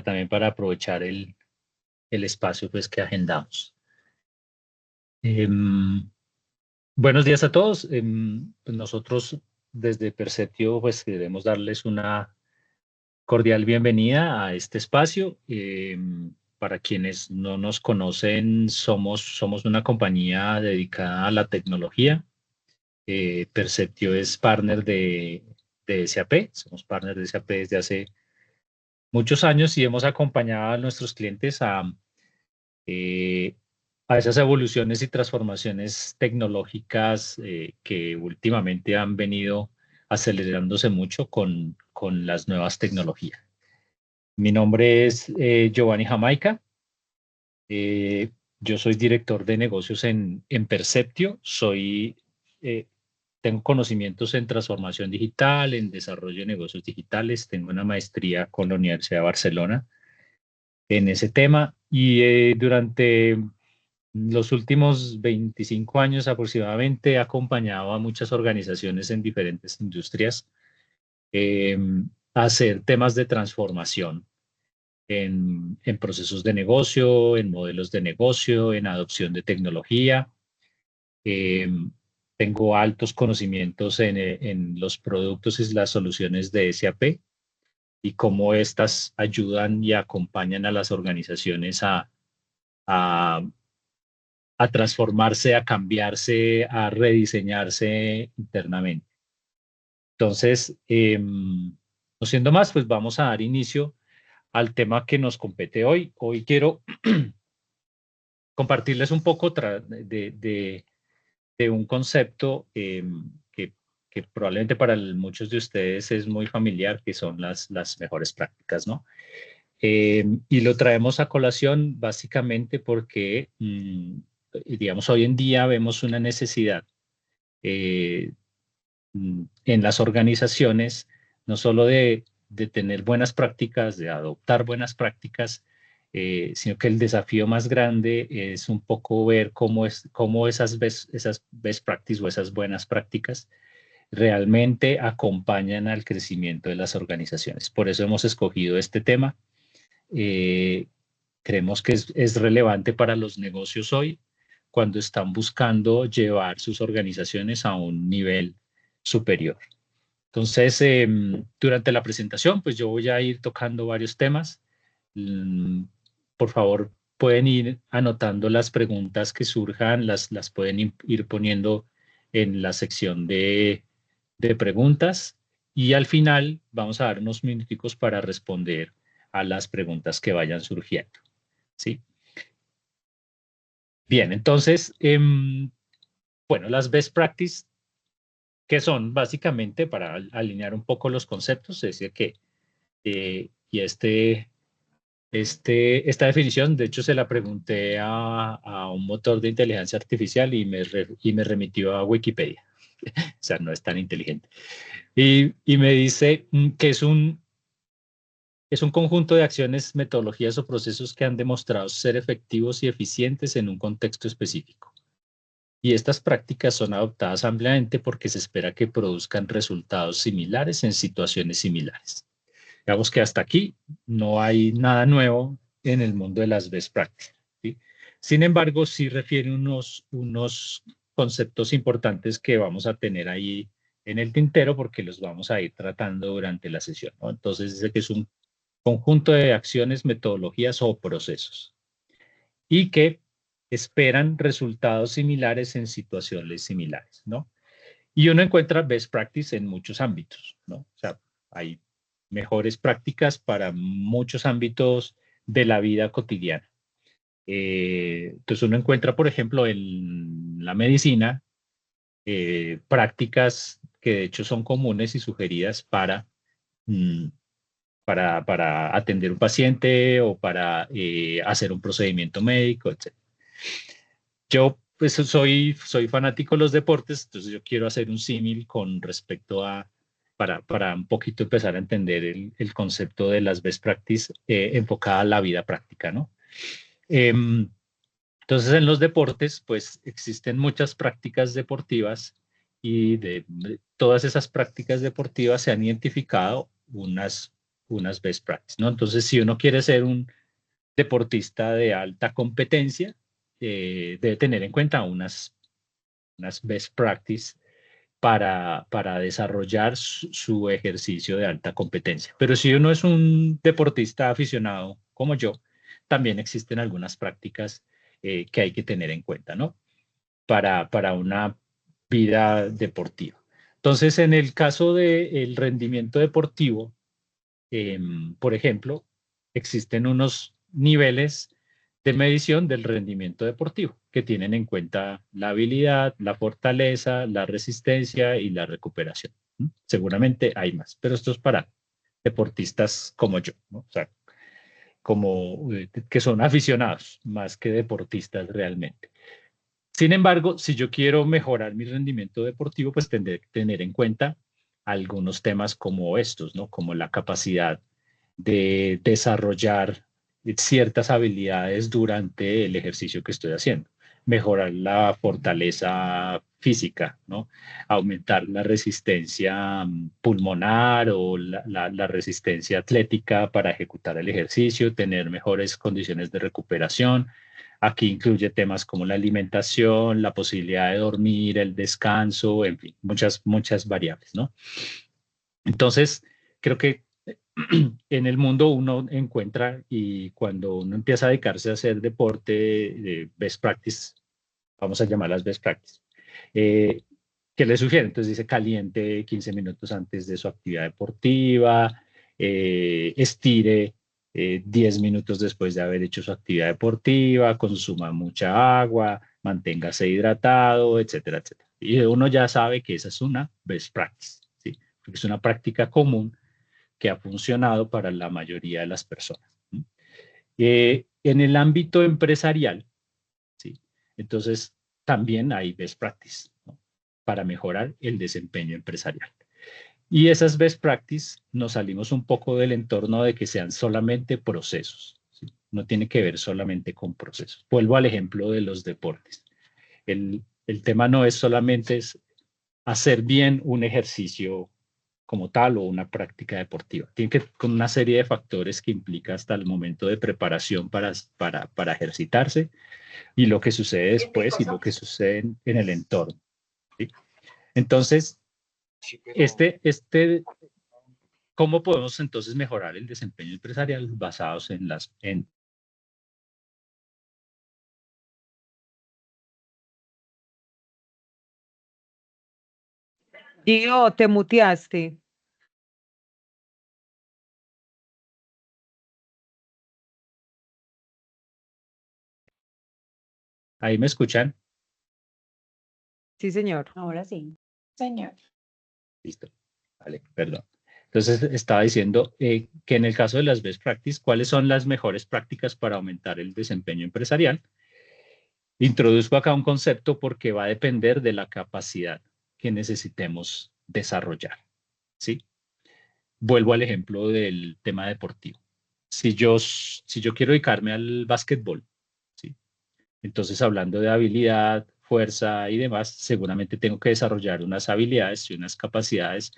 también para aprovechar el espacio pues, que agendamos. Buenos días a todos. Pues nosotros desde Perceptio pues queremos darles una cordial bienvenida a este espacio. Para quienes no nos conocen, somos una compañía dedicada a la tecnología. Perceptio es partner de SAP. Somos partner de SAP desde hace muchos años y hemos acompañado a nuestros clientes a esas evoluciones y transformaciones tecnológicas que últimamente han venido acelerándose mucho con las nuevas tecnologías. Mi nombre es Giovanni Jamaica. Yo soy director de negocios en Perceptio. Tengo conocimientos en transformación digital, en desarrollo de negocios digitales. Tengo una maestría con la Universidad de Barcelona en ese tema y durante los últimos 25 años aproximadamente he acompañado a muchas organizaciones en diferentes industrias a hacer temas de transformación en procesos de negocio, en modelos de negocio, en adopción de tecnología. Tengo altos conocimientos en los productos y las soluciones de SAP y cómo estas ayudan y acompañan a las organizaciones a transformarse, a cambiarse, a rediseñarse internamente. Entonces, no siendo más, pues vamos a dar inicio al tema que nos compete hoy. Hoy quiero compartirles un poco de un concepto que probablemente para muchos de ustedes es muy familiar, que son las mejores prácticas, ¿no? Y lo traemos a colación básicamente porque, digamos, hoy en día vemos una necesidad en las organizaciones, no solo de tener buenas prácticas, de adoptar buenas prácticas, sino que el desafío más grande es un poco ver cómo esas best practices o esas buenas prácticas realmente acompañan al crecimiento de las organizaciones. Por eso hemos escogido este tema. Creemos que es relevante para los negocios hoy cuando están buscando llevar sus organizaciones a un nivel superior. Entonces, durante la presentación, pues yo voy a ir tocando varios temas. Por favor, pueden ir anotando las preguntas que surjan, las pueden ir poniendo en la sección de preguntas y al final vamos a dar unos minuticos para responder a las preguntas que vayan surgiendo. ¿Sí? Bien, entonces, bueno, las best practices, que son básicamente para alinear un poco los conceptos, es decir, que y esta definición, de hecho, se la pregunté a un motor de inteligencia artificial y me remitió a Wikipedia. O sea, no es tan inteligente. Y me dice que es un conjunto de acciones, metodologías o procesos que han demostrado ser efectivos y eficientes en un contexto específico. Y estas prácticas son adoptadas ampliamente porque se espera que produzcan resultados similares en situaciones similares. Digamos que hasta aquí no hay nada nuevo en el mundo de las best practices, ¿sí? Sin embargo, sí refiere unos conceptos importantes que vamos a tener ahí en el tintero porque los vamos a ir tratando durante la sesión, ¿no? Entonces dice que es un conjunto de acciones, metodologías o procesos y que esperan resultados similares en situaciones similares, ¿no? Y uno encuentra best practice en muchos ámbitos, ¿no? O sea, hay mejores prácticas para muchos ámbitos de la vida cotidiana. Entonces uno encuentra, por ejemplo, en la medicina, prácticas que de hecho son comunes y sugeridas para atender un paciente o para hacer un procedimiento médico, etc. Yo pues soy fanático de los deportes, entonces yo quiero hacer un símil con respecto para un poquito empezar a entender el concepto de las best practices enfocada a la vida práctica, ¿no? Entonces en los deportes pues existen muchas prácticas deportivas y de todas esas prácticas deportivas se han identificado unas unas best practices, ¿no? Entonces, si uno quiere ser un deportista de alta competencia, debe tener en cuenta unas best practices para desarrollar su ejercicio de alta competencia. Pero si uno es un deportista aficionado como yo, también existen algunas prácticas que hay que tener en cuenta, ¿no? Para una vida deportiva. Entonces, en el caso del rendimiento deportivo, por ejemplo, existen unos niveles de medición del rendimiento deportivo que tienen en cuenta la habilidad, la fortaleza, la resistencia y la recuperación. Seguramente hay más, pero esto es para deportistas como yo, ¿no? O sea, como que son aficionados más que deportistas realmente. Sin embargo, si yo quiero mejorar mi rendimiento deportivo, pues tendré que tener en cuenta algunos temas como estos, ¿no? Como la capacidad de desarrollar ciertas habilidades durante el ejercicio que estoy haciendo, mejorar la fortaleza física, ¿no? Aumentar la resistencia pulmonar o la resistencia atlética para ejecutar el ejercicio, tener mejores condiciones de recuperación. Aquí incluye temas como la alimentación, la posibilidad de dormir, el descanso, en fin, muchas variables, ¿no? Entonces, creo que en el mundo uno encuentra y cuando uno empieza a dedicarse a hacer deporte, best practice, vamos a llamarlas best practice, eh, ¿qué le sugiere? Entonces dice caliente 15 minutos antes de su actividad deportiva, estire 10 minutos después de haber hecho su actividad deportiva, consuma mucha agua, manténgase hidratado, etcétera, etcétera. Y uno ya sabe que esa es una best practice, ¿sí? Porque es una práctica común que ha funcionado para la mayoría de las personas. En el ámbito empresarial, ¿sí? Entonces también hay best practice, ¿no? Para mejorar el desempeño empresarial. Y esas best practice nos salimos un poco del entorno de que sean solamente procesos, ¿sí? No tiene que ver solamente con procesos. Vuelvo al ejemplo de los deportes. El tema no es solamente hacer bien un ejercicio como tal o una práctica deportiva. Tiene que con una serie de factores que implica hasta el momento de preparación para ejercitarse y lo que sucede después y lo que sucede en el entorno, ¿sí? Entonces, ¿cómo podemos entonces mejorar el desempeño empresarial basados en Gio, te muteaste. ahí me escuchan? Sí, señor. Ahora sí, señor. Listo. Vale, perdón. Entonces, estaba diciendo que en el caso de las best practices, ¿cuáles son las mejores prácticas para aumentar el desempeño empresarial? Introduzco acá un concepto porque va a depender de la capacidad que necesitemos desarrollar, ¿sí? Vuelvo al ejemplo del tema deportivo. Si yo quiero dedicarme al básquetbol, ¿sí? Entonces, hablando de habilidad, fuerza y demás, seguramente tengo que desarrollar unas habilidades y unas capacidades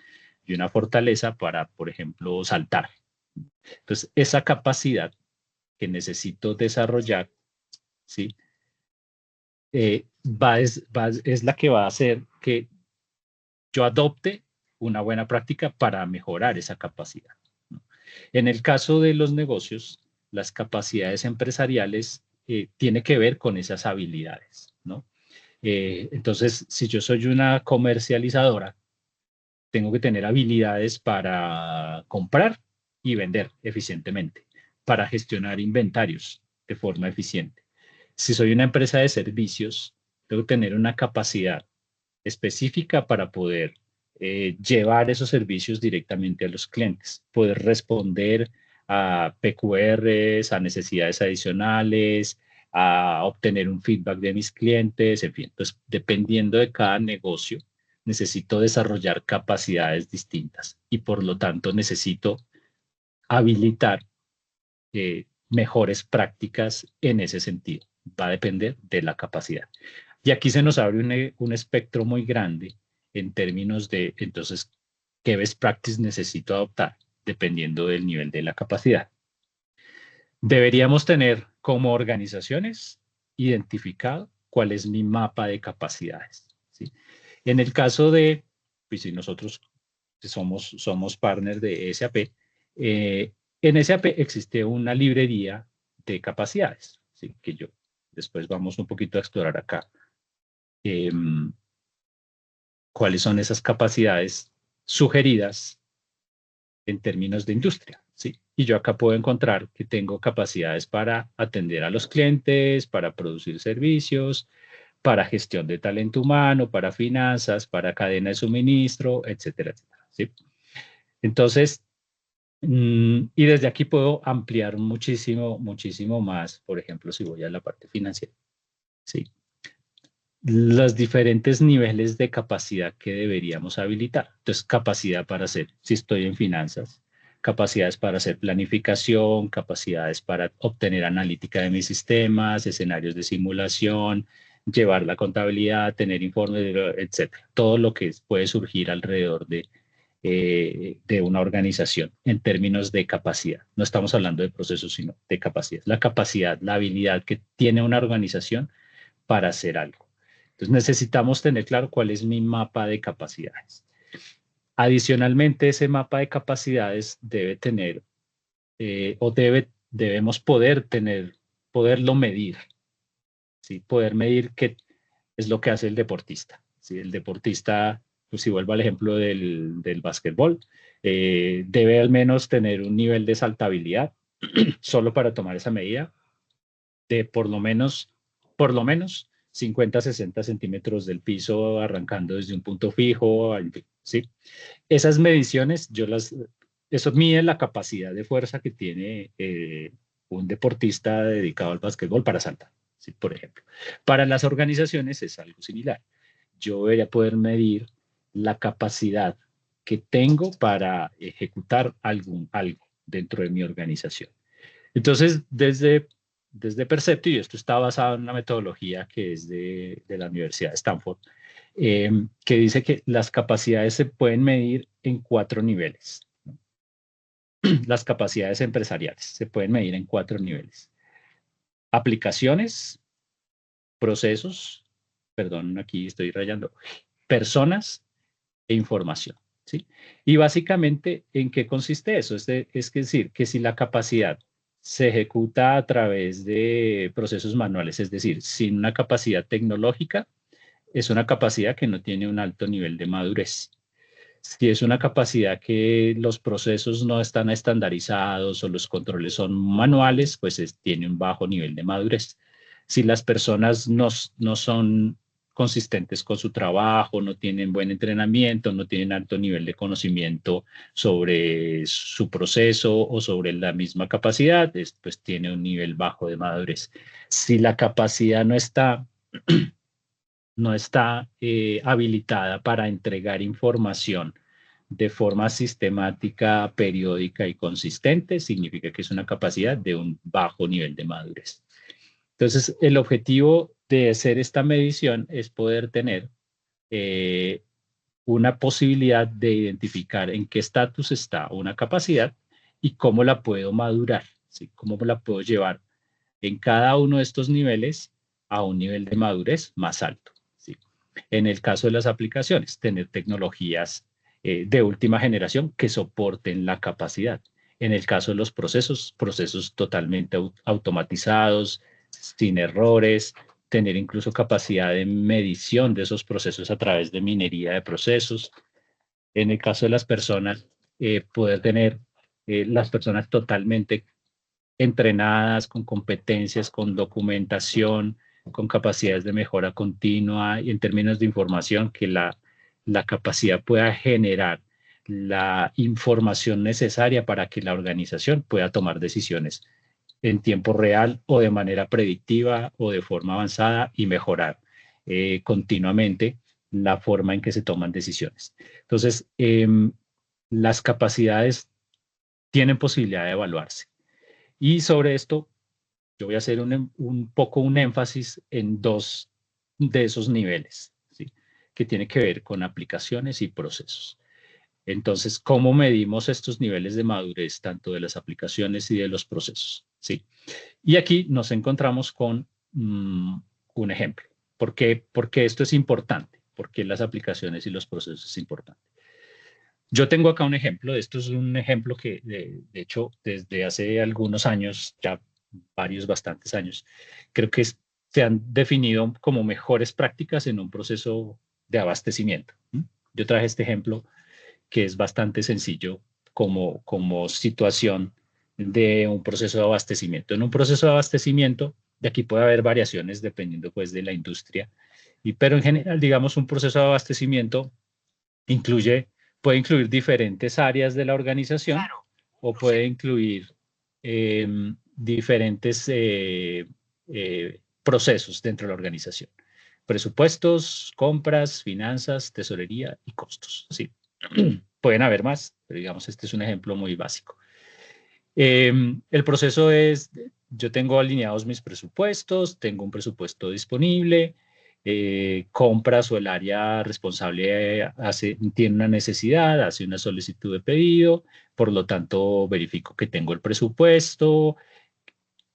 y una fortaleza para, por ejemplo, saltar. Entonces, esa capacidad que necesito desarrollar, ¿sí? Es la que va a hacer que yo adopte una buena práctica para mejorar esa capacidad, ¿no? En el caso de los negocios, las capacidades empresariales tiene que ver con esas habilidades, ¿no? Entonces, si yo soy una comercializadora, tengo que tener habilidades para comprar y vender eficientemente, para gestionar inventarios de forma eficiente. Si soy una empresa de servicios, tengo que tener una capacidad específica para poder llevar esos servicios directamente a los clientes, poder responder a PQRs, a necesidades adicionales, a obtener un feedback de mis clientes, en fin. Entonces, dependiendo de cada negocio, necesito desarrollar capacidades distintas y por lo tanto necesito habilitar mejores prácticas en ese sentido. Va a depender de la capacidad. Y aquí se nos abre un espectro muy grande en términos de, entonces, ¿qué best practice necesito adoptar? dependiendo del nivel de la capacidad. Deberíamos tener como organizaciones identificado cuál es mi mapa de capacidades, ¿sí? En el caso de, pues si nosotros somos partners de SAP, en SAP existe una librería de capacidades, ¿sí? Que yo después vamos un poquito a explorar acá. ¿Cuáles son esas capacidades sugeridas en términos de industria? ¿Sí? Y yo acá puedo encontrar que tengo capacidades para atender a los clientes, para producir servicios, para gestión de talento humano, para finanzas, para cadena de suministro, etcétera, etcétera. ¿Sí? Entonces, y desde aquí puedo ampliar muchísimo, muchísimo más, por ejemplo, si voy a la parte financiera. ¿Sí? Los diferentes niveles de capacidad que deberíamos habilitar. Entonces, capacidad para hacer, si estoy en finanzas, capacidades para hacer planificación, capacidades para obtener analítica de mis sistemas, escenarios de simulación, llevar la contabilidad, tener informes, etcétera. Todo lo que puede surgir alrededor de una organización en términos de capacidad. No estamos hablando de procesos, sino de capacidad. La capacidad, la habilidad que tiene una organización para hacer algo. Entonces necesitamos tener claro cuál es mi mapa de capacidades. Adicionalmente, ese mapa de capacidades debe tener debemos poderlo medir, ¿sí? Poder medir qué es lo que hace el deportista. ¿Sí? El deportista, pues si vuelvo al ejemplo del básquetbol, debe al menos tener un nivel de saltabilidad solo para tomar esa medida de por lo menos 50, 60 centímetros del piso, arrancando desde un punto fijo, ¿sí? Esas mediciones, eso mide la capacidad de fuerza que tiene un deportista dedicado al básquetbol para saltar, ¿sí? Por ejemplo. Para las organizaciones es algo similar. Yo debería poder medir la capacidad que tengo para ejecutar algo dentro de mi organización. Entonces, desde Percepto, y esto está basado en una metodología que es de la Universidad de Stanford, que dice que las capacidades se pueden medir en 4 niveles. Las capacidades empresariales se pueden medir en 4 niveles. Aplicaciones, procesos, perdón, aquí estoy rayando, personas e información. ¿Sí? Y básicamente, ¿en qué consiste eso? Es decir, que si la capacidad se ejecuta a través de procesos manuales, es decir, sin una capacidad tecnológica, es una capacidad que no tiene un alto nivel de madurez. Si es una capacidad que los procesos no están estandarizados o los controles son manuales, pues tiene un bajo nivel de madurez. Si las personas no son consistentes con su trabajo, no tienen buen entrenamiento, no tienen alto nivel de conocimiento sobre su proceso o sobre la misma capacidad, pues tiene un nivel bajo de madurez. Si la capacidad no está habilitada para entregar información de forma sistemática, periódica y consistente, significa que es una capacidad de un bajo nivel de madurez. Entonces, el objetivo de hacer esta medición es poder tener una posibilidad de identificar en qué estatus está una capacidad y cómo la puedo madurar, ¿sí? Cómo la puedo llevar en cada uno de estos niveles a un nivel de madurez más alto. ¿Sí? En el caso de las aplicaciones, tener tecnologías de última generación que soporten la capacidad. En el caso de los procesos totalmente automatizados, sin errores, tener incluso capacidad de medición de esos procesos a través de minería de procesos. En el caso de las personas, poder tener las personas totalmente entrenadas, con competencias, con documentación, con capacidades de mejora continua y en términos de información, que la capacidad pueda generar la información necesaria para que la organización pueda tomar decisiones en tiempo real o de manera predictiva o de forma avanzada y mejorar continuamente la forma en que se toman decisiones. Entonces, las capacidades tienen posibilidad de evaluarse. Y sobre esto, yo voy a hacer un poco un énfasis en 2 de esos niveles, ¿sí? Que tiene que ver con aplicaciones y procesos. Entonces, ¿cómo medimos estos niveles de madurez tanto de las aplicaciones y de los procesos? ¿Sí? Y aquí nos encontramos con un ejemplo. ¿Por qué esto es importante? ¿Por qué las aplicaciones y los procesos es importante? Yo tengo acá un ejemplo. Esto es un ejemplo que, de hecho, desde hace algunos años, ya varios, bastantes años, creo que se han definido como mejores prácticas en un proceso de abastecimiento. Yo traje este ejemplo que es bastante sencillo como situación de un proceso de abastecimiento. En un proceso de abastecimiento, de aquí puede haber variaciones dependiendo pues de la industria, pero en general, digamos, un proceso de abastecimiento incluye, puede incluir diferentes áreas de la organización o puede incluir diferentes procesos dentro de la organización. Presupuestos, compras, finanzas, tesorería y costos. Sí. Pueden haber más, pero digamos, este es un ejemplo muy básico. El proceso es, yo tengo alineados mis presupuestos, tengo un presupuesto disponible, compras o el área responsable tiene una necesidad, hace una solicitud de pedido, por lo tanto verifico que tengo el presupuesto,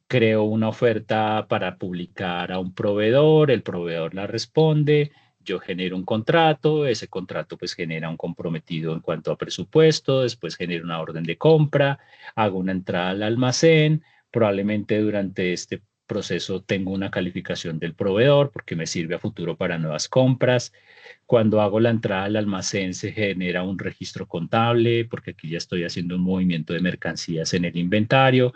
creo una oferta para publicar a un proveedor, el proveedor la responde, yo genero un contrato, ese contrato pues genera un comprometido en cuanto a presupuesto, después genero una orden de compra, hago una entrada al almacén, probablemente durante este proceso tengo una calificación del proveedor porque me sirve a futuro para nuevas compras. Cuando hago la entrada al almacén se genera un registro contable porque aquí ya estoy haciendo un movimiento de mercancías en el inventario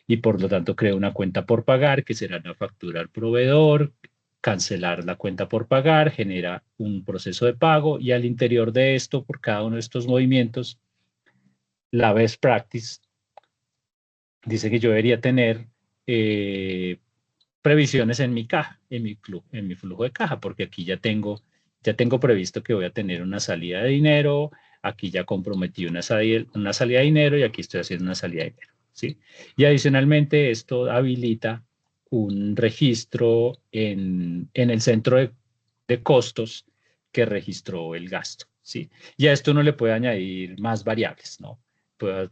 y por lo tanto creo una cuenta por pagar que será la factura al proveedor, cancelar la cuenta por pagar, genera un proceso de pago y al interior de esto, por cada uno de estos movimientos, la best practice dice que yo debería tener previsiones en mi caja, en mi flujo de caja, porque aquí ya tengo previsto que voy a tener una salida de dinero, aquí ya comprometí una salida de dinero y aquí estoy haciendo una salida de dinero, ¿sí? Y adicionalmente esto habilita un registro en el centro de costos que registró el gasto, ¿sí? Y a esto uno le puede añadir más variables, ¿no? Puede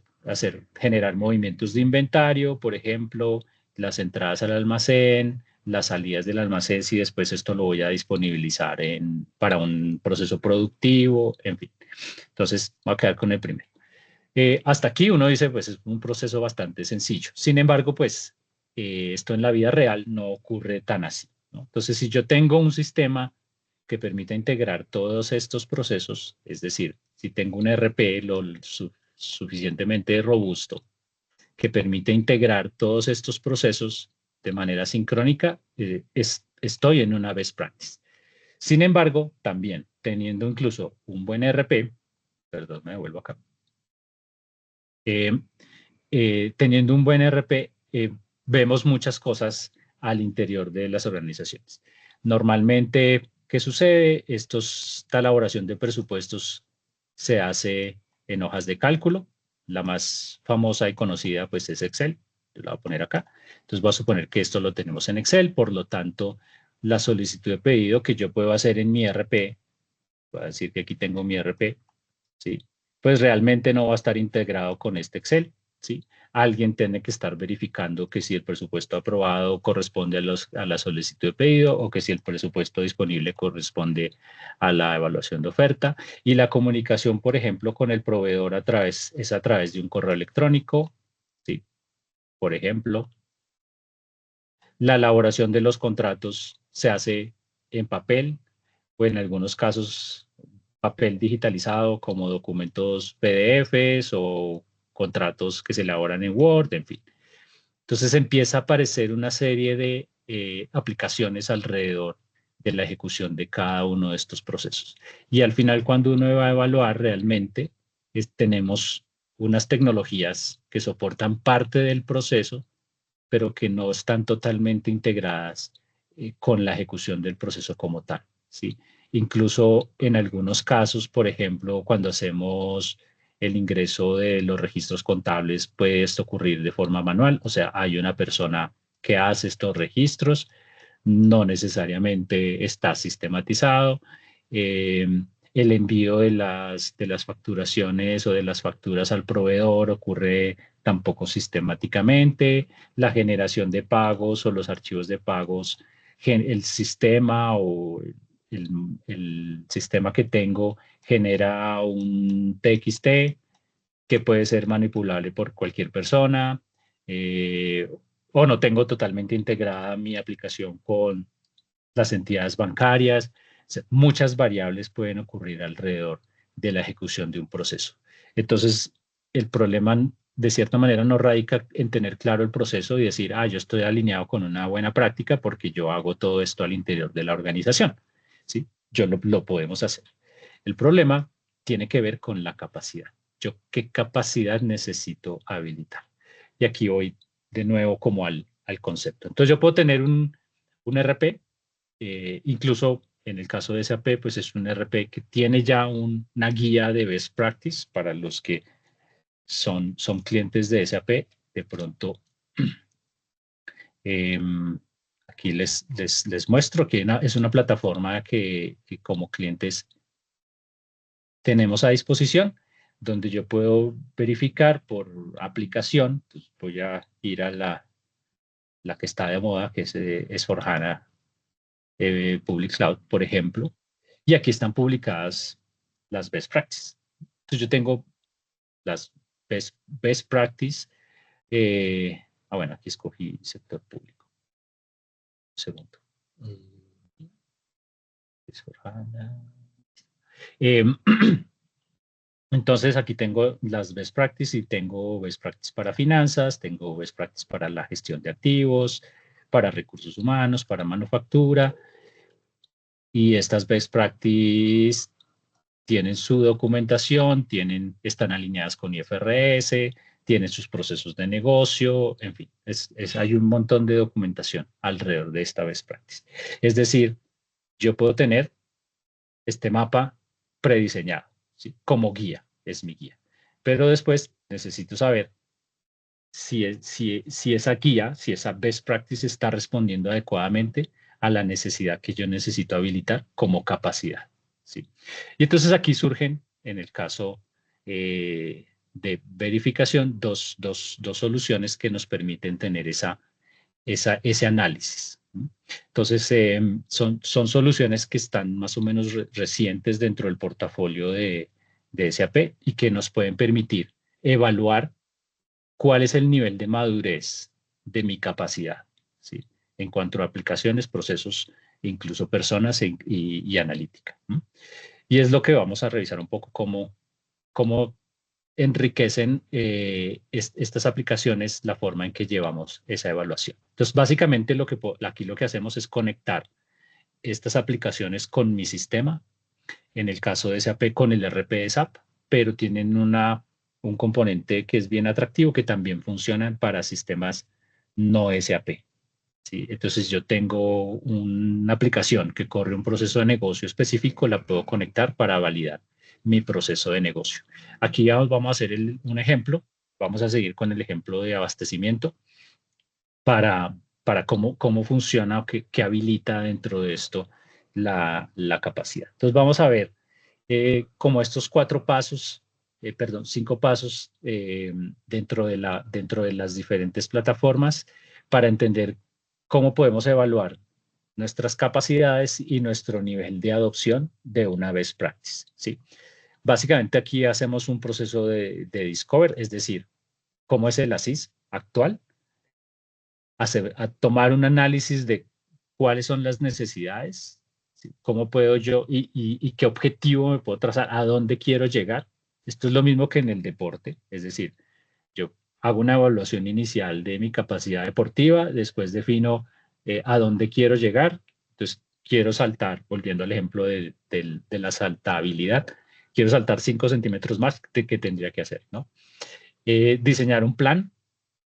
generar movimientos de inventario, por ejemplo, las entradas al almacén, las salidas del almacén, si después esto lo voy a disponibilizar para un proceso productivo, en fin. Entonces, voy a quedar con el primero. Hasta aquí uno dice, pues es un proceso bastante sencillo. Sin embargo, pues esto en la vida real no ocurre tan así, ¿no? Entonces, si yo tengo un sistema que permita integrar todos estos procesos, es decir, si tengo un ERP suficientemente robusto que permite integrar todos estos procesos de manera sincrónica, estoy en una best practice. Sin embargo, también teniendo incluso un buen ERP, perdón, me devuelvo acá, teniendo un buen ERP, vemos muchas cosas al interior de las organizaciones. Normalmente, ¿qué sucede? Esta elaboración de presupuestos se hace en hojas de cálculo. La más famosa y conocida pues es Excel. Yo la voy a poner acá. Entonces voy a suponer que esto lo tenemos en Excel, por lo tanto, la solicitud de pedido que yo puedo hacer en mi ERP, voy a decir que aquí tengo mi ERP, ¿sí? Pues realmente no va a estar integrado con este Excel, ¿sí? Alguien tiene que estar verificando que si el presupuesto aprobado corresponde a la solicitud de pedido o que si el presupuesto disponible corresponde a la evaluación de oferta. Y la comunicación, por ejemplo, con el proveedor es a través de un correo electrónico, ¿sí? Por ejemplo, la elaboración de los contratos se hace en papel o en algunos casos papel digitalizado como documentos PDFs o contratos que se elaboran en Word, en fin. Entonces empieza a aparecer una serie de aplicaciones alrededor de la ejecución de cada uno de estos procesos. Y al final, cuando uno va a evaluar realmente, tenemos unas tecnologías que soportan parte del proceso, pero que no están totalmente integradas con la ejecución del proceso como tal, ¿sí? Incluso en algunos casos, por ejemplo, cuando hacemos el ingreso de los registros contables, puede esto ocurrir de forma manual, o sea, hay una persona que hace estos registros, no necesariamente está sistematizado. el envío de las facturaciones o de las facturas al proveedor ocurre tampoco sistemáticamente. La generación de pagos o los archivos de pagos, el sistema o el, el sistema que tengo genera un TXT que puede ser manipulable por cualquier persona, o no tengo totalmente integrada mi aplicación con las entidades bancarias. O sea, muchas variables pueden ocurrir alrededor de la ejecución de un proceso. Entonces, el problema de cierta manera no radica en tener claro el proceso y decir, yo estoy alineado con una buena práctica porque yo hago todo esto al interior de la organización. ¿Sí? Yo lo podemos hacer. El problema tiene que ver con la capacidad. Yo, ¿qué capacidad necesito habilitar? Y aquí voy de nuevo como al concepto. Entonces, yo puedo tener un RP, incluso en el caso de SAP, pues es un RP que tiene ya una guía de best practice para los que son clientes de SAP. De pronto, eh, aquí les muestro que es una plataforma que como clientes tenemos a disposición, donde yo puedo verificar por aplicación. Pues voy a ir a la que está de moda, que es S/4HANA Public Cloud, por ejemplo, y aquí están publicadas las best practices. Entonces yo tengo las best practice. Bueno, aquí escogí sector público. Un segundo. Eh, Entonces aquí tengo las best practices y tengo best practice para finanzas, tengo best practice para la gestión de activos, para recursos humanos, para manufactura. Y estas best practices tienen su documentación, están alineadas con IFRS, tienen sus procesos de negocio, en fin, hay un montón de documentación alrededor de esta best practice. Es decir, yo puedo tener este mapa prediseñado, ¿sí? Como guía, es mi guía. Pero después necesito saber si esa guía, si esa best practice está respondiendo adecuadamente a la necesidad que yo necesito habilitar como capacidad. ¿Sí? Y entonces aquí surgen, en el caso de verificación, dos soluciones que nos permiten tener ese análisis. Entonces, son soluciones que están más o menos recientes dentro del portafolio de SAP y que nos pueden permitir evaluar cuál es el nivel de madurez de mi capacidad, ¿sí? En cuanto a aplicaciones, procesos, incluso personas y analítica. Y es lo que vamos a revisar un poco cómo enriquecen estas aplicaciones la forma en que llevamos esa evaluación. Entonces, básicamente aquí lo que hacemos es conectar estas aplicaciones con mi sistema, en el caso de SAP con el RP de SAP, pero tienen un componente que es bien atractivo que también funcionan para sistemas no SAP. ¿Sí? Entonces yo tengo una aplicación que corre un proceso de negocio específico, la puedo conectar para validar mi proceso de negocio. Aquí vamos a hacer un ejemplo, vamos a seguir con el ejemplo de abastecimiento para cómo funciona o qué habilita dentro de esto la capacidad. Entonces vamos a ver como estos 5 pasos dentro de las diferentes plataformas para entender cómo podemos evaluar nuestras capacidades y nuestro nivel de adopción de una best practice. ¿Sí? Básicamente aquí hacemos un proceso de discover, es decir, cómo es el ASIS actual, a tomar un análisis de cuáles son las necesidades, ¿sí? Cómo puedo yo y qué objetivo me puedo trazar, a dónde quiero llegar. Esto es lo mismo que en el deporte, es decir, yo hago una evaluación inicial de mi capacidad deportiva, después defino a dónde quiero llegar, entonces quiero saltar, volviendo al ejemplo de la saltabilidad, quiero saltar 5 centímetros más de que tendría que hacer, ¿no? Diseñar un plan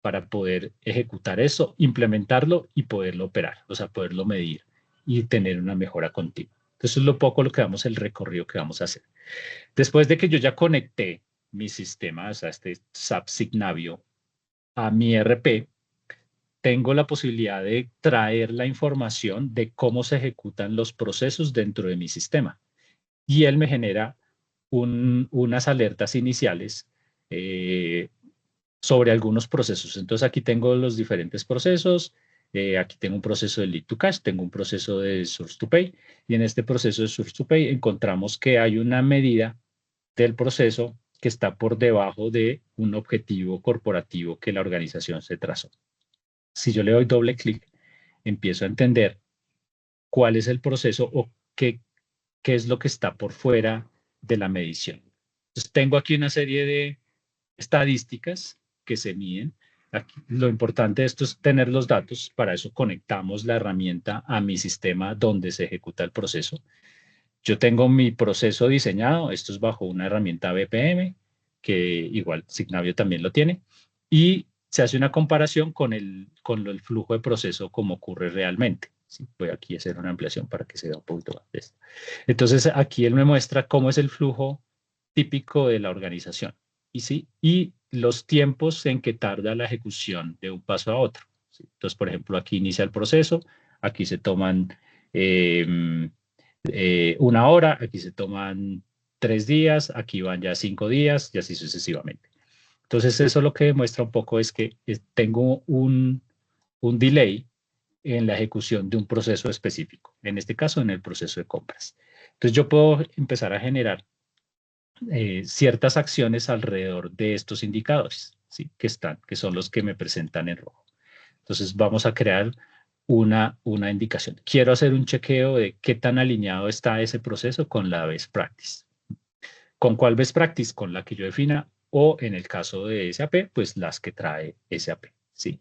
para poder ejecutar eso, implementarlo y poderlo operar, o sea, poderlo medir y tener una mejora continua. Entonces, es lo que vamos, el recorrido que vamos a hacer. Después de que yo ya conecté mi sistema, o sea, este SAP Signavio, a mi ERP, tengo la posibilidad de traer la información de cómo se ejecutan los procesos dentro de mi sistema. y él me genera unas alertas iniciales sobre algunos procesos. Entonces aquí tengo los diferentes procesos, aquí tengo un proceso de lead to cash, tengo un proceso de source to pay, y en este proceso de source to pay encontramos que hay una medida del proceso que está por debajo de un objetivo corporativo que la organización se trazó. Si yo le doy doble clic, empiezo a entender cuál es el proceso o qué es lo que está por fuera de la medición. Entonces tengo aquí una serie de estadísticas que se miden. Aquí, lo importante de esto es tener los datos, para eso conectamos la herramienta a mi sistema donde se ejecuta el proceso. Yo tengo mi proceso diseñado, esto es bajo una herramienta BPM, que igual Signavio también lo tiene, y se hace una comparación con el flujo de proceso como ocurre realmente. ¿Sí? Voy aquí a hacer una ampliación para que se vea un poquito más de esto. Entonces aquí él me muestra cómo es el flujo típico de la organización y los tiempos en que tarda la ejecución de un paso a otro. ¿Sí? Entonces, por ejemplo, aquí inicia el proceso, aquí se toman 1 hora, aquí se toman 3 días, aquí van ya 5 días y así sucesivamente. Entonces, eso lo que demuestra un poco es que tengo un delay en la ejecución de un proceso específico, en este caso en el proceso de compras. Entonces, yo puedo empezar a generar ciertas acciones alrededor de estos indicadores, ¿sí? que son los que me presentan en rojo. Entonces vamos a crear una indicación. Quiero hacer un chequeo de qué tan alineado está ese proceso con la best practice. ¿Con cuál best practice? Con la que yo defina, o en el caso de SAP, pues las que trae SAP. ¿Sí?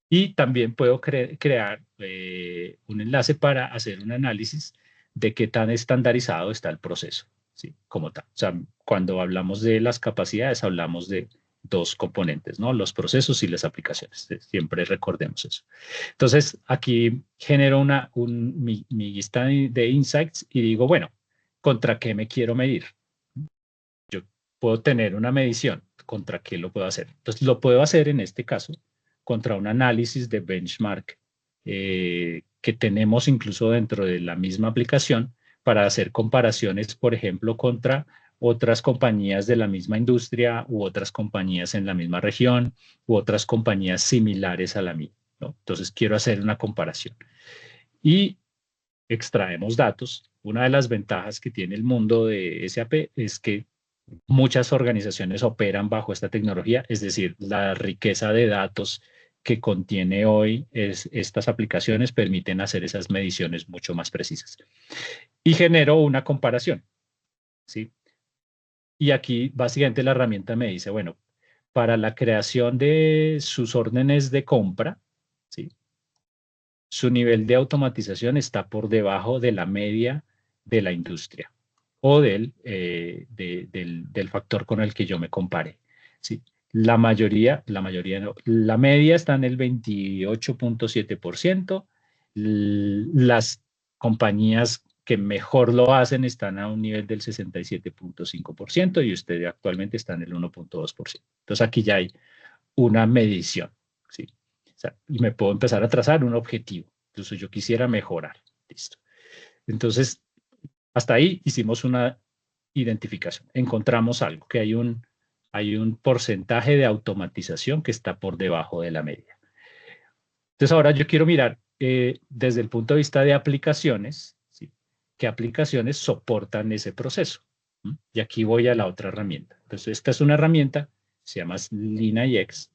Y también puedo crear un enlace para hacer un análisis de qué tan estandarizado está el proceso, ¿sí? Como tal. O sea, cuando hablamos de las capacidades, hablamos de dos componentes, ¿no? Los procesos y las aplicaciones. Siempre recordemos eso. Entonces, aquí genero mi lista de insights y digo, bueno, ¿contra qué me quiero medir? Yo puedo tener una medición. ¿Contra qué lo puedo hacer? Entonces, lo puedo hacer en este caso contra un análisis de benchmark que tenemos incluso dentro de la misma aplicación para hacer comparaciones, por ejemplo, contra otras compañías de la misma industria u otras compañías en la misma región u otras compañías similares a la mía, ¿no? Entonces, quiero hacer una comparación. Y extraemos datos. Una de las ventajas que tiene el mundo de SAP es que muchas organizaciones operan bajo esta tecnología, es decir, la riqueza de datos que contiene hoy estas aplicaciones permiten hacer esas mediciones mucho más precisas. Y genero una comparación, ¿sí? Y aquí básicamente la herramienta me dice, bueno, para la creación de sus órdenes de compra, ¿sí? Su nivel de automatización está por debajo de la media de la industria o del factor con el que yo me compare. ¿Sí? La no, la media está en el 28.7%. Las compañías que mejor lo hacen están a un nivel del 67.5% y usted actualmente está en el 1.2%. Entonces aquí ya hay una medición. ¿Sí? O sea, y me puedo empezar a trazar un objetivo. Incluso yo quisiera mejorar. Listo. Entonces, hasta ahí hicimos una identificación. Encontramos algo, que hay un porcentaje de automatización que está por debajo de la media. Entonces, ahora yo quiero mirar desde el punto de vista de aplicaciones, ¿sí? ¿Qué aplicaciones soportan ese proceso? Y aquí voy a la otra herramienta. Entonces, esta es una herramienta, se llama LeanIX,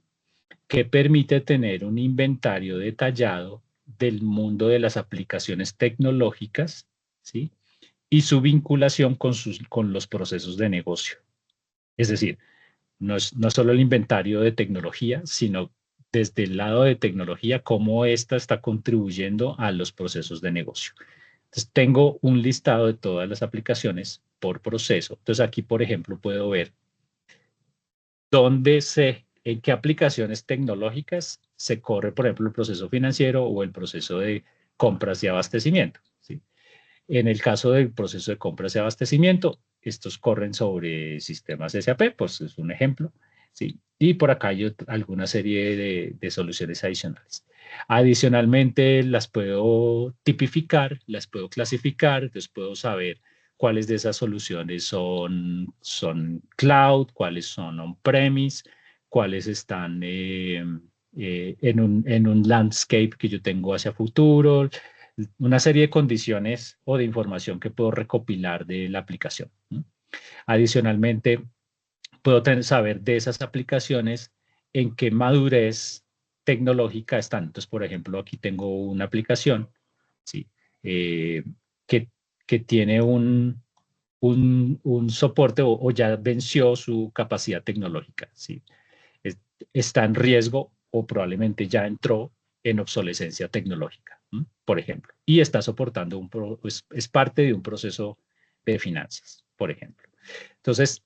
que permite tener un inventario detallado del mundo de las aplicaciones tecnológicas, ¿sí? Y su vinculación con los procesos de negocio. Es decir, no solo el inventario de tecnología, sino desde el lado de tecnología, cómo ésta está contribuyendo a los procesos de negocio. Entonces, tengo un listado de todas las aplicaciones por proceso. Entonces, aquí, por ejemplo, puedo ver en qué aplicaciones tecnológicas se corre, por ejemplo, el proceso financiero o el proceso de compras y abastecimiento. ¿Sí? En el caso del proceso de compras y abastecimiento, estos corren sobre sistemas SAP, pues es un ejemplo. ¿sí? Y por acá hay alguna serie de soluciones adicionales. Adicionalmente, las puedo tipificar, las puedo clasificar, entonces puedo saber cuáles de esas soluciones son cloud, cuáles son on-premise, cuáles están en un landscape que yo tengo hacia futuro, una serie de condiciones o de información que puedo recopilar de la aplicación, ¿no? Adicionalmente, puedo saber de esas aplicaciones en qué madurez tecnológica están. Entonces, por ejemplo, aquí tengo una aplicación, ¿sí? Eh, que, que tiene un soporte o ya venció su capacidad tecnológica, ¿sí? Está en riesgo o probablemente ya entró en obsolescencia tecnológica, ¿m? Por ejemplo, y está soportando es parte de un proceso de finanzas, por ejemplo. Entonces,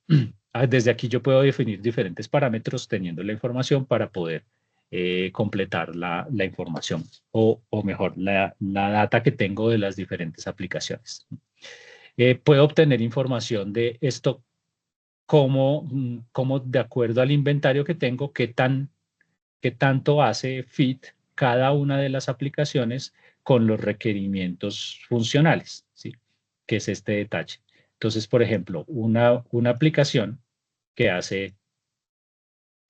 desde aquí yo puedo definir diferentes parámetros teniendo la información para poder completar la información o mejor, la data que tengo de las diferentes aplicaciones. Puedo obtener información de esto cómo de acuerdo al inventario que tengo, qué tanto hace fit cada una de las aplicaciones con los requerimientos funcionales, ¿sí? Que es este detalle. Entonces, por ejemplo, una aplicación que hace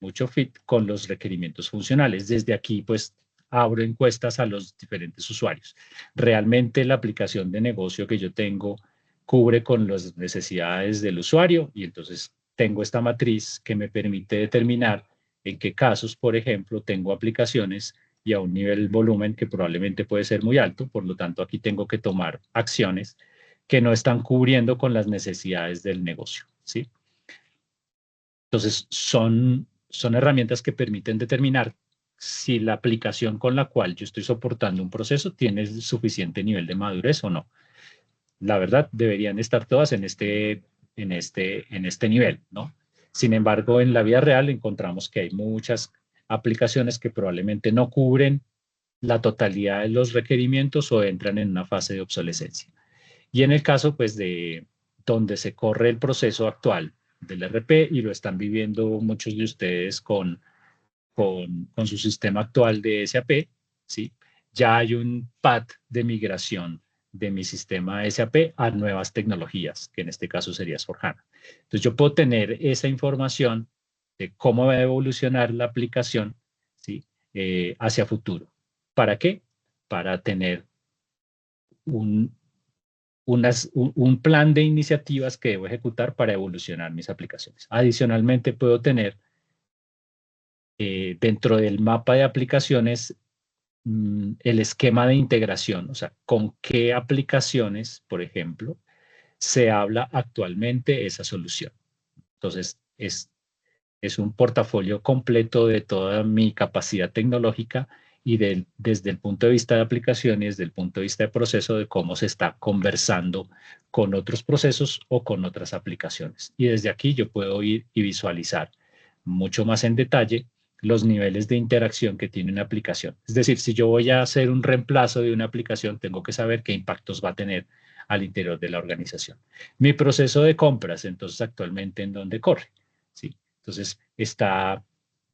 mucho fit con los requerimientos funcionales. Desde aquí, pues, abro encuestas a los diferentes usuarios. Realmente la aplicación de negocio que yo tengo cubre con las necesidades del usuario y entonces tengo esta matriz que me permite determinar en qué casos, por ejemplo, tengo aplicaciones y a un nivel volumen que probablemente puede ser muy alto, por lo tanto aquí tengo que tomar acciones que no están cubriendo con las necesidades del negocio, ¿sí? Entonces, son herramientas que permiten determinar si la aplicación con la cual yo estoy soportando un proceso tiene suficiente nivel de madurez o no. La verdad, deberían estar todas en este nivel, ¿no? Sin embargo, en la vida real encontramos que hay muchas aplicaciones que probablemente no cubren la totalidad de los requerimientos o entran en una fase de obsolescencia. Y en el caso, pues, de donde se corre el proceso actual del RP y lo están viviendo muchos de ustedes con su sistema actual de SAP, ¿sí? Ya hay un path de migración de mi sistema SAP a nuevas tecnologías, que en este caso sería S/4HANA. Entonces, yo puedo tener esa información de cómo va a evolucionar la aplicación, ¿sí? Hacia futuro. ¿Para qué? Para tener un, un plan de iniciativas que debo ejecutar para evolucionar mis aplicaciones. Adicionalmente, puedo tener dentro del mapa de aplicaciones el esquema de integración, o sea, con qué aplicaciones, por ejemplo, se habla actualmente esa solución. Entonces, es un portafolio completo de toda mi capacidad tecnológica y desde el punto de vista de aplicaciones, desde el punto de vista de proceso, de cómo se está conversando con otros procesos o con otras aplicaciones. Y desde aquí yo puedo ir y visualizar mucho más en detalle los niveles de interacción que tiene una aplicación. Es decir, si yo voy a hacer un reemplazo de una aplicación, tengo que saber qué impactos va a tener al interior de la organización. Mi proceso de compras, entonces, actualmente, ¿en dónde corre? ¿Sí? Entonces,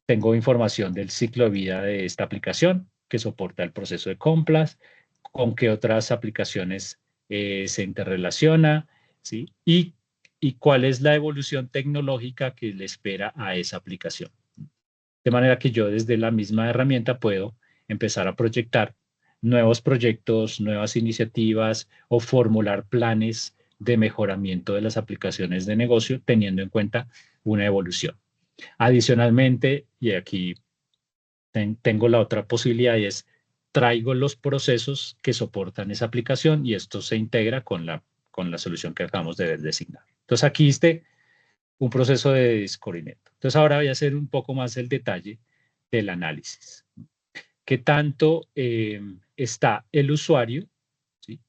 tengo información del ciclo de vida de esta aplicación que soporta el proceso de compras, con qué otras aplicaciones se interrelaciona, ¿sí? Y cuál es la evolución tecnológica que le espera a esa aplicación. De manera que yo desde la misma herramienta puedo empezar a proyectar nuevos proyectos, nuevas iniciativas o formular planes de mejoramiento de las aplicaciones de negocio teniendo en cuenta una evolución. Adicionalmente, y aquí tengo la otra posibilidad y es traigo los procesos que soportan esa aplicación y esto se integra con la solución que acabamos de designar. Entonces aquí un proceso de descubrimiento. Entonces ahora voy a hacer un poco más el detalle del análisis. ¿Qué tanto está el usuario? ¿Sí?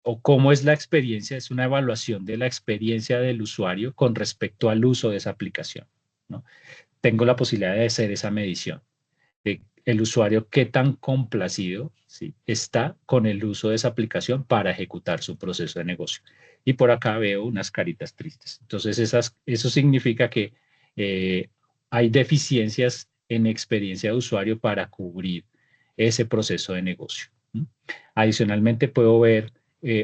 O cómo es la experiencia, es una evaluación de la experiencia del usuario con respecto al uso de esa aplicación, ¿no? Tengo la posibilidad de hacer esa medición. el usuario qué tan complacido, ¿sí?, está con el uso de esa aplicación para ejecutar su proceso de negocio. Y por acá veo unas caritas tristes. Entonces, eso significa que hay deficiencias en experiencia de usuario para cubrir ese proceso de negocio. Adicionalmente, puedo ver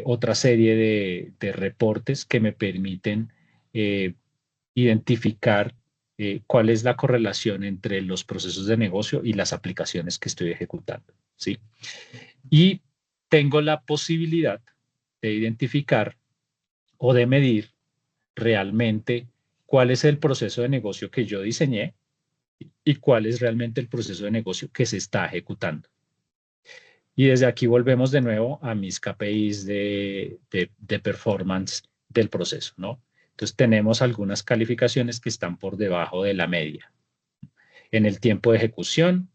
otra serie de reportes que me permiten identificar cuál es la correlación entre los procesos de negocio y las aplicaciones que estoy ejecutando, ¿sí? Y tengo la posibilidad de identificar o de medir realmente cuál es el proceso de negocio que yo diseñé y cuál es realmente el proceso de negocio que se está ejecutando. Y desde aquí volvemos de nuevo a mis KPIs de performance del proceso, ¿no? Entonces tenemos algunas calificaciones que están por debajo de la media. En el tiempo de ejecución,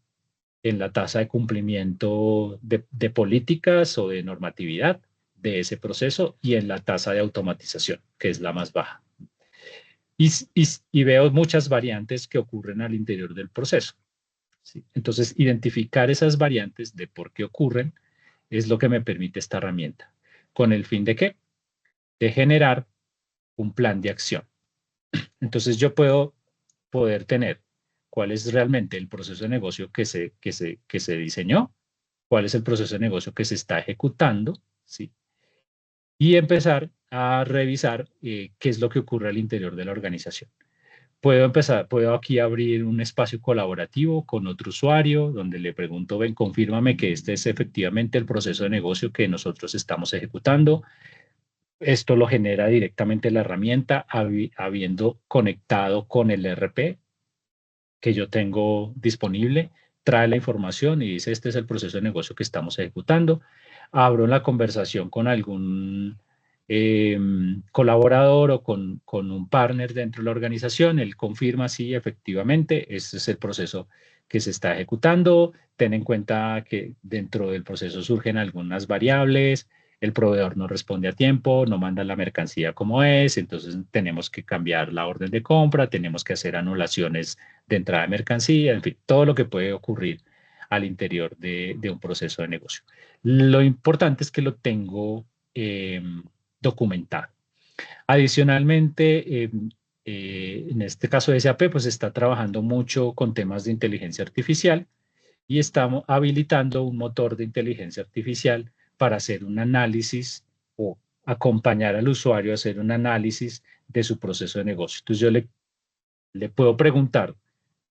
en la tasa de cumplimiento de políticas o de normatividad de ese proceso y en la tasa de automatización, que es la más baja. Y veo muchas variantes que ocurren al interior del proceso, ¿sí? Entonces, identificar esas variantes de por qué ocurren es lo que me permite esta herramienta. ¿Con el fin de qué? De generar un plan de acción. Entonces, yo poder tener cuál es realmente el proceso de negocio que se diseñó, cuál es el proceso de negocio que se está ejecutando, ¿sí? Y empezar a revisar qué es lo que ocurre al interior de la organización. Puedo aquí abrir un espacio colaborativo con otro usuario donde le pregunto, ven, confírmame que este es efectivamente el proceso de negocio que nosotros estamos ejecutando. Esto lo genera directamente la herramienta habiendo conectado con el ERP que yo tengo disponible, trae la información y dice, este es el proceso de negocio que estamos ejecutando. Abro la conversación con algún colaborador o con un partner dentro de la organización, él confirma si efectivamente este es el proceso que se está ejecutando. Ten en cuenta que dentro del proceso surgen algunas variables, el proveedor no responde a tiempo, no manda la mercancía como es, entonces tenemos que cambiar la orden de compra, tenemos que hacer anulaciones de entrada de mercancía, en fin, todo lo que puede ocurrir al interior de un proceso de negocio. Lo importante es que lo tengo documentado. Adicionalmente, en este caso de SAP, pues está trabajando mucho con temas de inteligencia artificial y estamos habilitando un motor de inteligencia artificial para hacer un análisis o acompañar al usuario a hacer un análisis de su proceso de negocio. Entonces yo le puedo preguntar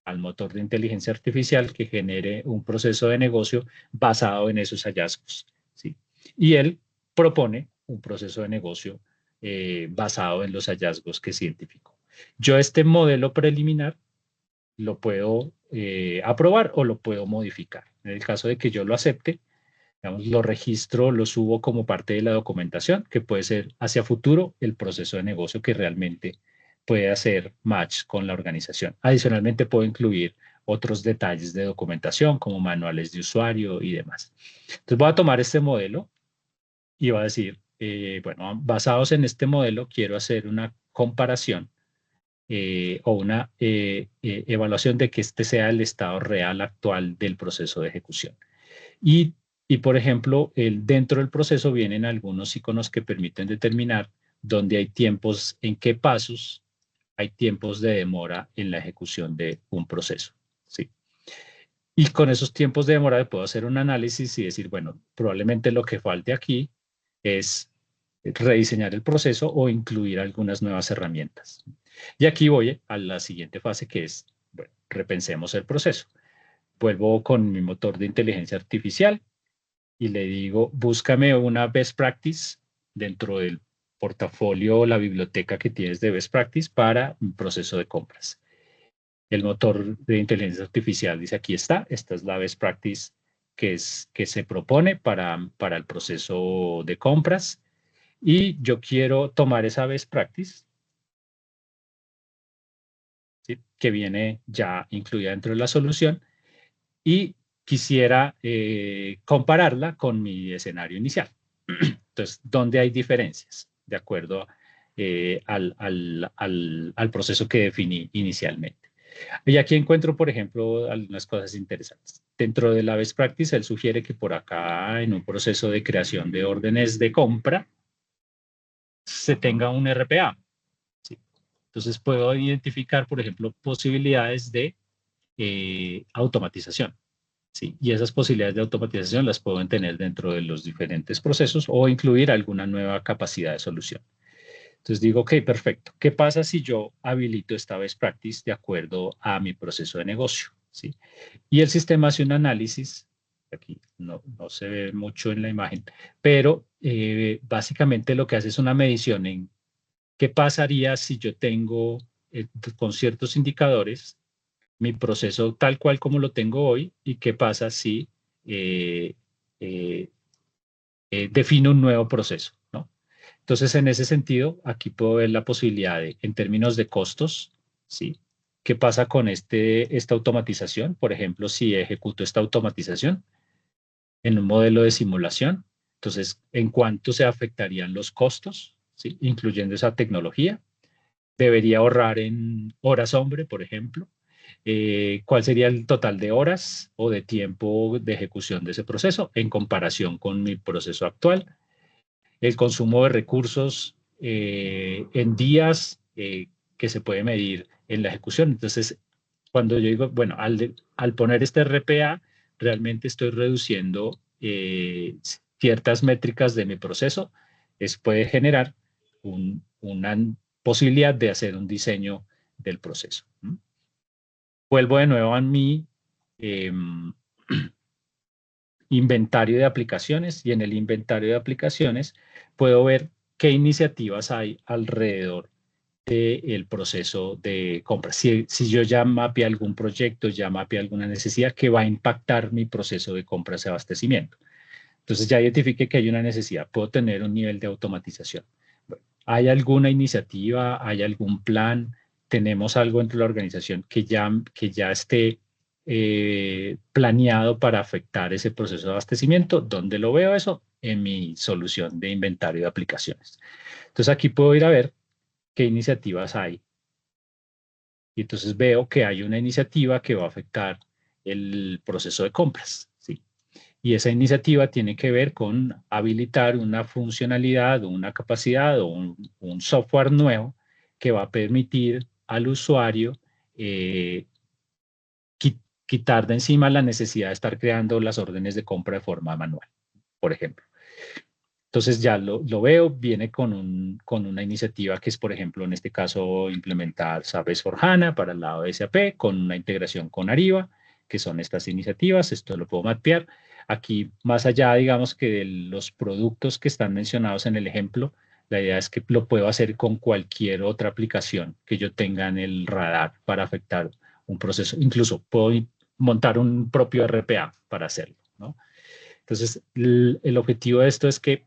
al motor de inteligencia artificial que genere un proceso de negocio basado en esos hallazgos, ¿sí? Y él propone un proceso de negocio basado en los hallazgos que se identificó. Yo este modelo preliminar lo puedo aprobar o lo puedo modificar. En el caso de que yo lo acepte, digamos, lo registro, lo subo como parte de la documentación, que puede ser hacia futuro el proceso de negocio que realmente puede hacer match con la organización. Adicionalmente, puedo incluir otros detalles de documentación como manuales de usuario y demás. Entonces, voy a tomar este modelo y voy a decir, bueno, basados en este modelo, quiero hacer una comparación o una evaluación de que este sea el estado real actual del proceso de ejecución. Y por ejemplo, dentro del proceso vienen algunos iconos que permiten determinar dónde hay tiempos, en qué pasos hay tiempos de demora en la ejecución de un proceso, ¿sí? Y con esos tiempos de demora puedo hacer un análisis y decir, bueno, probablemente lo que falte aquí es rediseñar el proceso o incluir algunas nuevas herramientas. Y aquí voy a la siguiente fase que es, bueno, repensemos el proceso. Vuelvo con mi motor de inteligencia artificial y le digo, búscame una best practice dentro del portafolio o la biblioteca que tienes de best practice para un proceso de compras. El motor de inteligencia artificial dice, aquí está, esta es la best practice que se propone para el proceso de compras y yo quiero tomar esa best practice, ¿sí?, que viene ya incluida dentro de la solución y quisiera compararla con mi escenario inicial. Entonces, ¿dónde hay diferencias? De acuerdo al proceso que definí inicialmente. Y aquí encuentro, por ejemplo, algunas cosas interesantes. Dentro de la best practice, él sugiere que por acá, en un proceso de creación de órdenes de compra, se tenga un RPA. ¿Sí? Entonces puedo identificar, por ejemplo, posibilidades de automatización. ¿Sí? Y esas posibilidades de automatización las puedo tener dentro de los diferentes procesos o incluir alguna nueva capacidad de solución. Entonces digo, ok, perfecto. ¿Qué pasa si yo habilito esta best practice de acuerdo a mi proceso de negocio? ¿Sí? Y el sistema hace un análisis, aquí no se ve mucho en la imagen, pero básicamente lo que hace es una medición en qué pasaría si yo tengo con ciertos indicadores mi proceso tal cual como lo tengo hoy y qué pasa si eh, eh, defino un nuevo proceso, ¿no? Entonces, en ese sentido, aquí puedo ver la posibilidad de, en términos de costos, ¿sí? ¿Qué pasa con esta automatización? Por ejemplo, si ejecuto esta automatización en un modelo de simulación, entonces, ¿en cuánto se afectarían los costos, ¿sí? Incluyendo esa tecnología? ¿Debería ahorrar en horas hombre, por ejemplo? ¿Cuál sería el total de horas o de tiempo de ejecución de ese proceso en comparación con mi proceso actual? El consumo de recursos en días que se puede medir en la ejecución. Entonces, cuando yo digo, bueno, al poner este RPA, realmente estoy reduciendo ciertas métricas de mi proceso. Puede generar una posibilidad de hacer un diseño del proceso. Vuelvo de nuevo a mi inventario de aplicaciones y en el inventario de aplicaciones puedo ver qué iniciativas hay alrededor del proceso de compra. Si yo ya mapeé algún proyecto, ya mapeé alguna necesidad que va a impactar mi proceso de compras y abastecimiento. Entonces ya identifique que hay una necesidad, puedo tener un nivel de automatización. Bueno, ¿hay alguna iniciativa, hay algún plan? ¿Tenemos algo entre la organización que ya esté planeado para afectar ese proceso de abastecimiento? ¿Dónde lo veo eso? En mi solución de inventario de aplicaciones. Entonces aquí puedo ir a ver qué iniciativas hay. Y entonces veo que hay una iniciativa que va a afectar el proceso de compras, ¿sí? Y esa iniciativa tiene que ver con habilitar una funcionalidad o una capacidad o un software nuevo que va a permitir al usuario eh, quitar de encima la necesidad de estar creando las órdenes de compra de forma manual, por ejemplo. Entonces ya lo veo, viene con una iniciativa que es, por ejemplo, en este caso, implementar SAP S/4HANA para el lado de SAP con una integración con Ariba, que son estas iniciativas. Esto lo puedo mapear. Aquí, más allá, digamos, que de los productos que están mencionados en el ejemplo, la idea es que lo puedo hacer con cualquier otra aplicación que yo tenga en el radar para afectar un proceso. Incluso puedo montar un propio RPA para hacerlo, ¿no? Entonces, el objetivo de esto es que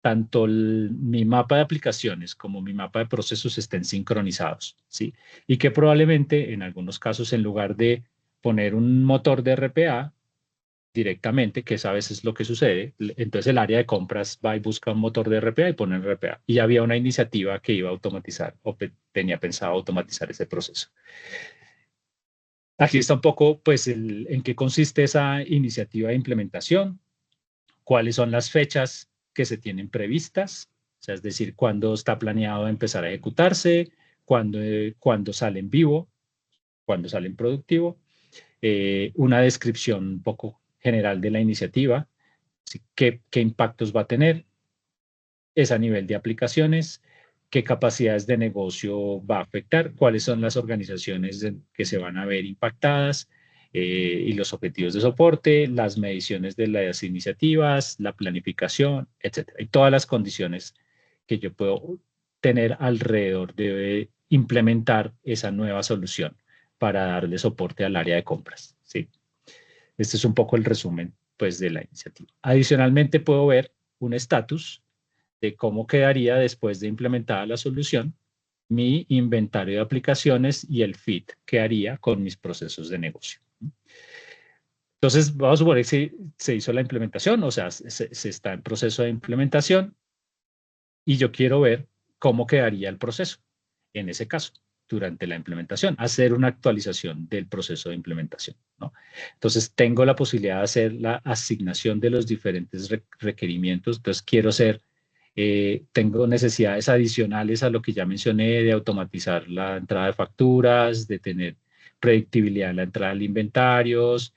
tanto mi mapa de aplicaciones como mi mapa de procesos estén sincronizados, ¿sí? Y que probablemente en algunos casos, en lugar de poner un motor de RPA directamente, que es a veces lo que sucede, entonces el área de compras va y busca un motor de RPA y pone RPA. Y había una iniciativa que iba a automatizar o tenía pensado automatizar ese proceso. Aquí está un poco, pues, en qué consiste esa iniciativa de implementación, cuáles son las fechas que se tienen previstas, o sea, es decir, cuándo está planeado empezar a ejecutarse, cuándo sale en vivo, cuándo sale en productivo, una descripción un poco general de la iniciativa, ¿sí? ¿Qué impactos va a tener? Es a nivel de aplicaciones, qué capacidades de negocio va a afectar, cuáles son las organizaciones que se van a ver impactadas y los objetivos de soporte, las mediciones de las iniciativas, la planificación, etcétera. Y todas las condiciones que yo puedo tener alrededor de implementar esa nueva solución para darle soporte al área de compras. ¿Sí? Este es un poco el resumen, pues, de la iniciativa. Adicionalmente, puedo ver un estatus de cómo quedaría después de implementada la solución mi inventario de aplicaciones y el fit que haría con mis procesos de negocio. Entonces, vamos a suponer que se hizo la implementación, o sea, se está en proceso de implementación y yo quiero ver cómo quedaría el proceso en ese caso. durante la implementación, hacer una actualización del proceso de implementación, ¿no? Entonces, tengo la posibilidad de hacer la asignación de los diferentes requerimientos. Entonces, tengo necesidades adicionales a lo que ya mencioné de automatizar la entrada de facturas, de tener predictibilidad en la entrada de inventarios,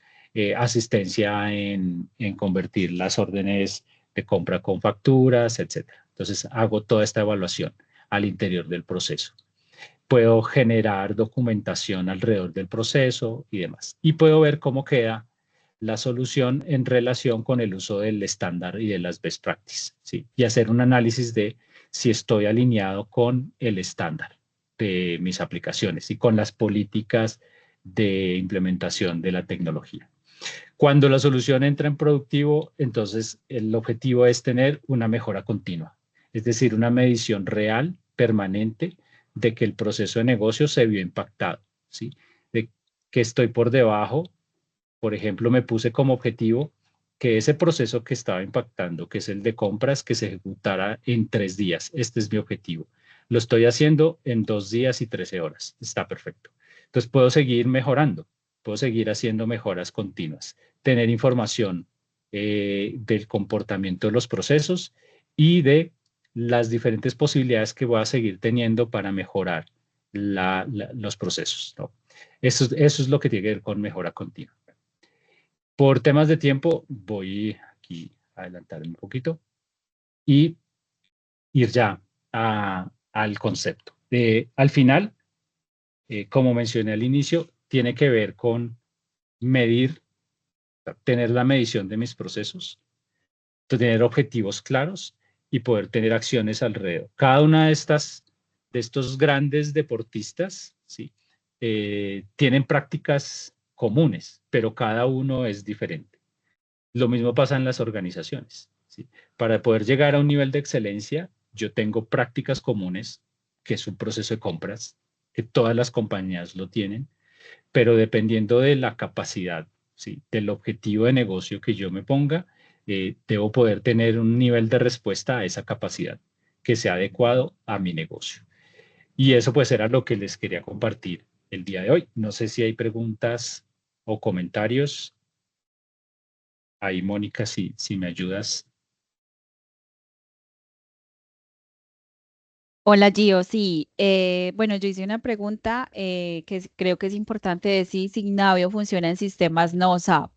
asistencia en convertir las órdenes de compra con facturas, etcétera. Entonces, hago toda esta evaluación al interior del proceso. Puedo generar documentación alrededor del proceso y demás. Y puedo ver cómo queda la solución en relación con el uso del estándar y de las best practices, ¿sí? Y hacer un análisis de si estoy alineado con el estándar de mis aplicaciones y con las políticas de implementación de la tecnología. Cuando la solución entra en productivo, entonces el objetivo es tener una mejora continua, es decir, una medición real, permanente, de que el proceso de negocio se vio impactado, ¿sí? De que estoy por debajo. Por ejemplo, me puse como objetivo que ese proceso que estaba impactando, que es el de compras, que se ejecutara en 3 días. Este es mi objetivo. Lo estoy haciendo en 2 días y 13 horas. Está perfecto. Entonces puedo seguir mejorando, puedo seguir haciendo mejoras continuas, tener información del comportamiento de los procesos y de las diferentes posibilidades que voy a seguir teniendo para mejorar los procesos, ¿no? Eso es lo que tiene que ver con mejora continua. Por temas de tiempo, voy aquí a adelantarme un poquito y ir ya al concepto. Al final, como mencioné al inicio, tiene que ver con medir, tener la medición de mis procesos, tener objetivos claros y poder tener acciones alrededor. Cada una de estos grandes deportistas, ¿sí? Tienen prácticas comunes, pero cada uno es diferente. Lo mismo pasa en las organizaciones, ¿sí? Para poder llegar a un nivel de excelencia, yo tengo prácticas comunes, que es un proceso de compras, que todas las compañías lo tienen, pero dependiendo de la capacidad, ¿sí? Del objetivo de negocio que yo me ponga, debo poder tener un nivel de respuesta a esa capacidad que sea adecuado a mi negocio. Y eso pues era lo que les quería compartir el día de hoy. No sé si hay preguntas o comentarios. Ahí, Mónica, si me ayudas. Hola Gio, sí. Bueno, yo hice una pregunta creo que es importante decir, si Signavio funciona en sistemas no SAP.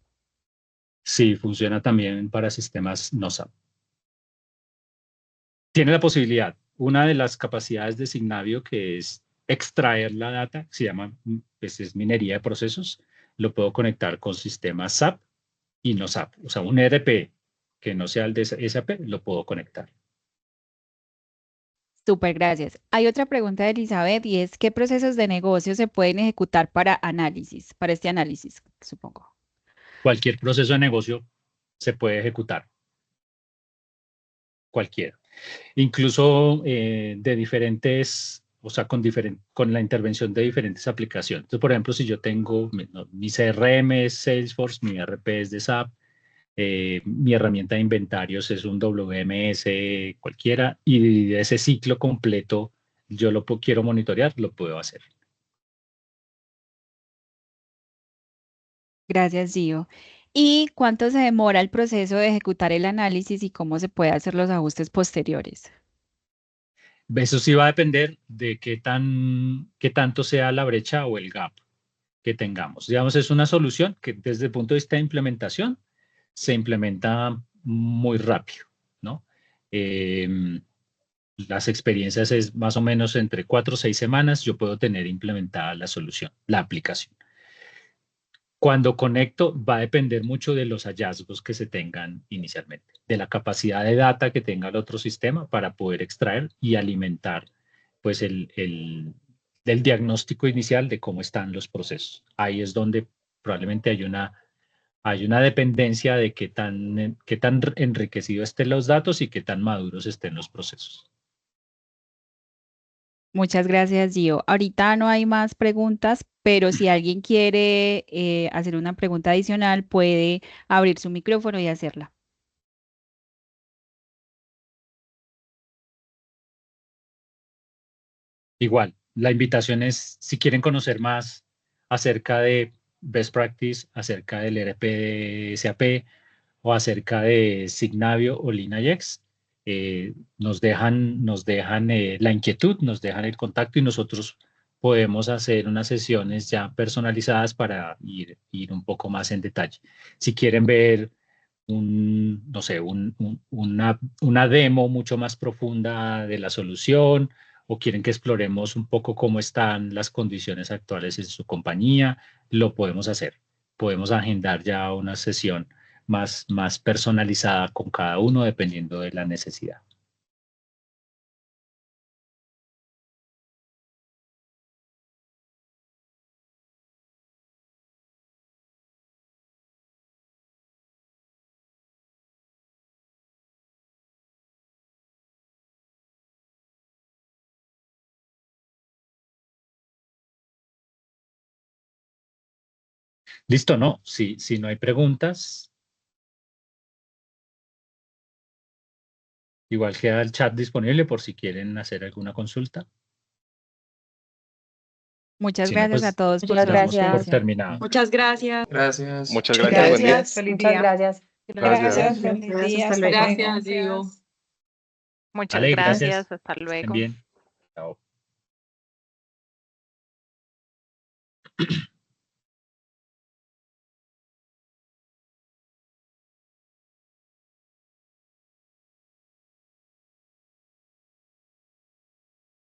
Sí, funciona también para sistemas NoSAP. Tiene la posibilidad, una de las capacidades de Signavio, que es extraer la data, se llama, pues es minería de procesos, lo puedo conectar con sistemas SAP y no SAP. O sea, un ERP que no sea el de SAP, lo puedo conectar. Súper, gracias. Hay otra pregunta de Elizabeth y es, ¿qué procesos de negocio se pueden ejecutar para este análisis, supongo? Cualquier proceso de negocio se puede ejecutar, cualquiera. Incluso de diferentes, o sea, con la intervención de diferentes aplicaciones. Entonces, por ejemplo, si yo tengo mi CRM es Salesforce, mi ERP es de SAP, mi herramienta de inventarios es un WMS cualquiera, y ese ciclo completo yo quiero monitorear, lo puedo hacer. Gracias, Gio. ¿Y cuánto se demora el proceso de ejecutar el análisis y cómo se puede hacer los ajustes posteriores? Eso sí va a depender de qué tanto sea la brecha o el gap que tengamos. Digamos, es una solución que desde el punto de vista de implementación se implementa muy rápido, ¿no? Las experiencias es más o menos entre 4 o 6 semanas yo puedo tener implementada la solución, la aplicación. Cuando conecto va a depender mucho de los hallazgos que se tengan inicialmente, de la capacidad de data que tenga el otro sistema para poder extraer y alimentar pues el diagnóstico inicial de cómo están los procesos. Ahí es donde probablemente hay una dependencia de qué tan enriquecidos estén los datos y qué tan maduros estén los procesos. Muchas gracias, Gio. Ahorita no hay más preguntas, pero si alguien quiere hacer una pregunta adicional, puede abrir su micrófono y hacerla. Igual, la invitación es, si quieren conocer más acerca de Best Practice, acerca del ERP de SAP o acerca de Signavio o LeanIX, nos dejan la inquietud, nos dejan el contacto y nosotros podemos hacer unas sesiones ya personalizadas para ir un poco más en detalle. Si quieren ver no sé, una demo mucho más profunda de la solución o quieren que exploremos un poco cómo están las condiciones actuales en su compañía, lo podemos hacer. Podemos agendar ya una sesión más personalizada con cada uno dependiendo de la necesidad. Listo, ¿no? Si no hay preguntas, igual queda el chat disponible por si quieren hacer alguna consulta. Muchas Si no, gracias a pues todos por Muchas su damos por gracias. terminado. Muchas gracias. Gracias. Muchas gracias. Buen día. Gracias, feliz Muchas día. gracias. Gracias. Feliz Gracias, día, hasta hasta luego. luego. Gracias, Diego. Muchas Vale, gracias. Hasta Estén luego. bien. Chao.